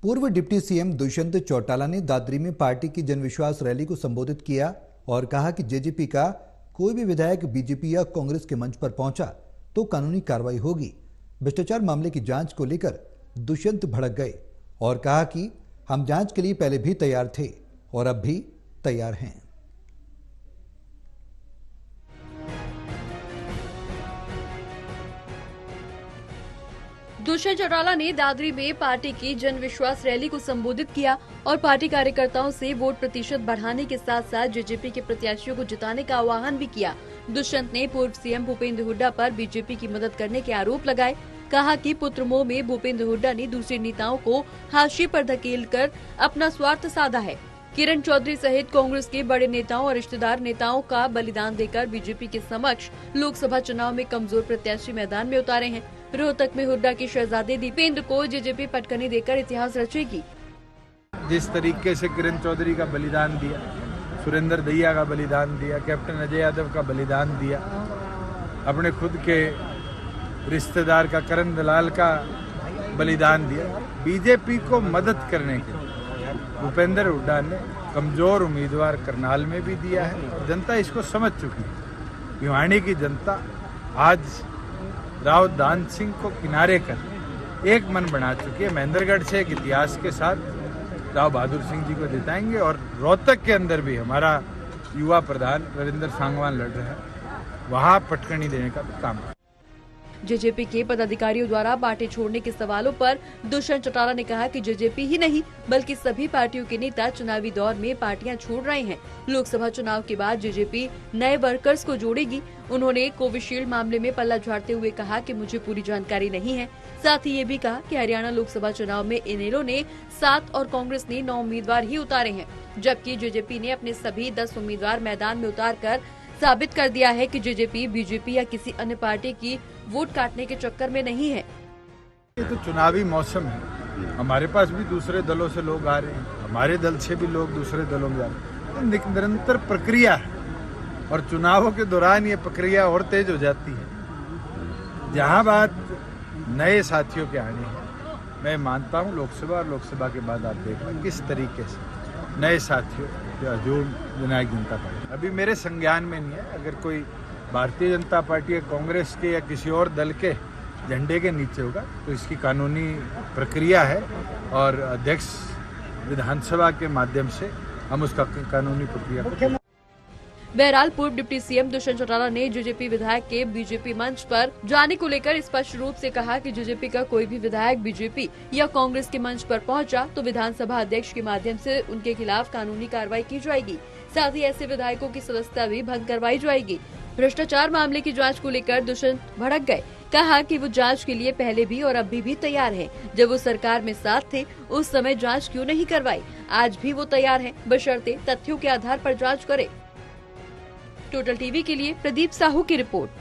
पूर्व deputy CM Dushyant Chautala ने दादरी में पार्टी की जनविश्वास रैली को संबोधित किया और कहा कि जेजेपी का कोई भी विधायक बीजेपी या कांग्रेस के मंच पर पहुंचा तो कानूनी कार्रवाई होगी। भ्रष्टाचार मामले की जांच को लेकर दुष्यंत भड़क गए और कहा कि हम जांच के लिए पहले भी तैयार थे और अब भी तैयार हैं। दुष्यंत चौटाला ने दादरी में पार्टी की जनविश्वास रैली को संबोधित किया और पार्टी कार्यकर्ताओं से वोट प्रतिशत बढ़ाने के साथ साथ जेजेपी के प्रत्याशियों को जिताने का आह्वान भी किया। दुष्यंत ने पूर्व सीएम भूपेंद्र हुड्डा पर बीजेपी की मदद करने के आरोप लगाए। कहा कि पुत्रमोह में भूपेंद्र हुड्डा ने दूसरे नेताओं को हाशिए पर धकेलकर अपना स्वार्थ साधा है। किरण चौधरी सहित कांग्रेस के बड़े नेताओं और रिश्तेदार नेताओं का बलिदान देकर बीजेपी के समक्ष लोकसभा चुनाव में कमजोर प्रत्याशी मैदान में उतारे हैं। रोहतक में हुड्डा की शहजादे दीपेंद्र को जेजेपी पटकनी देकर इतिहास रचेगी। जिस तरीके से किरण चौधरी का बलिदान दिया, सुरेंद्र दहिया का बलिदान दिया, कैप्टन अजय यादव का बलिदान दिया, अपने खुद के रिश्तेदार का करण दलाल का बलिदान दिया, बीजेपी को मदद करने के भूपेंद्र हुड्डा ने कमजोर उम्मीदवार करनाल में भी दिया है और जनता इसको समझ चुकी है। भिवानी की जनता आज राव दान सिंह को किनारे कर एक मन बना चुकी है। महेंद्रगढ़ से एक इतिहास के साथ राव बहादुर सिंह जी को जिताएंगे और रोहतक के अंदर भी हमारा युवा प्रधान रविंद्र सांगवान लड़ रहा है, वहां पटकनी देने का भी काम है। जेजेपी के पदाधिकारियों द्वारा पार्टी छोड़ने के सवालों पर दुष्यंत चौटाला ने कहा कि जेजेपी ही नहीं बल्कि सभी पार्टियों के नेता चुनावी दौर में पार्टियां छोड़ रहे हैं। लोकसभा चुनाव के बाद जेजेपी नए वर्कर्स को जोड़ेगी। उन्होंने कोविशील्ड मामले में पल्ला झाड़ते हुए कहा कि मुझे पूरी जानकारी नहीं है। साथ ही ये भी कहा कि हरियाणा लोकसभा चुनाव में इनेलो ने 7 और कांग्रेस ने 9 उम्मीदवार ही उतारे हैं, जबकि जेजेपी ने अपने सभी 10 उम्मीदवार मैदान में उतार कर साबित कर दिया है कि जेजेपी बीजेपी या किसी अन्य पार्टी की वोट काटने के चक्कर में नहीं है। ये तो चुनावी मौसम है, हमारे पास भी दूसरे दलों से लोग आ रहे हैं, हमारे दल से भी लोग दूसरे दलों में जा रहे हैं। तो निरंतर प्रक्रिया है और चुनावों के दौरान ये प्रक्रिया और तेज हो जाती है। जहां बात नए साथियों के आने हैं, मैं मानता हूं लोकसभा और लोकसभा के बाद आप देखना किस तरीके से नए साथियों जो जननायक जनता पार्टी अभी मेरे संज्ञान में नहीं है। अगर कोई भारतीय जनता पार्टी या कांग्रेस के या किसी और दल के झंडे के नीचे होगा तो इसकी कानूनी प्रक्रिया है और अध्यक्ष विधानसभा के माध्यम से हम उसका कानूनी प्रक्रिया को। बहरहाल पूर्व डिप्टी सीएम दुष्यंत चौटाला ने जेजेपी विधायक के बीजेपी मंच पर जाने को लेकर स्पष्ट रूप से कहा कि जेजेपी का कोई भी विधायक बीजेपी या कांग्रेस के मंच पर पहुंचा तो विधानसभा अध्यक्ष के माध्यम से उनके खिलाफ कानूनी कार्रवाई की जाएगी। साथ ही ऐसे विधायकों की सदस्यता भी भंग करवाई जाएगी। भ्रष्टाचार मामले की जांच को लेकर दुष्यंत भड़क गए। कहा कि वो जांच के लिए पहले भी और अभी भी तैयार हैं। जब वो सरकार में साथ थे उस समय जांच क्यों नहीं करवाई? आज भी वो तैयार हैं, बशर्ते तथ्यों के आधार पर जांच करे। टोटल टीवी के लिए प्रदीप साहू की रिपोर्ट।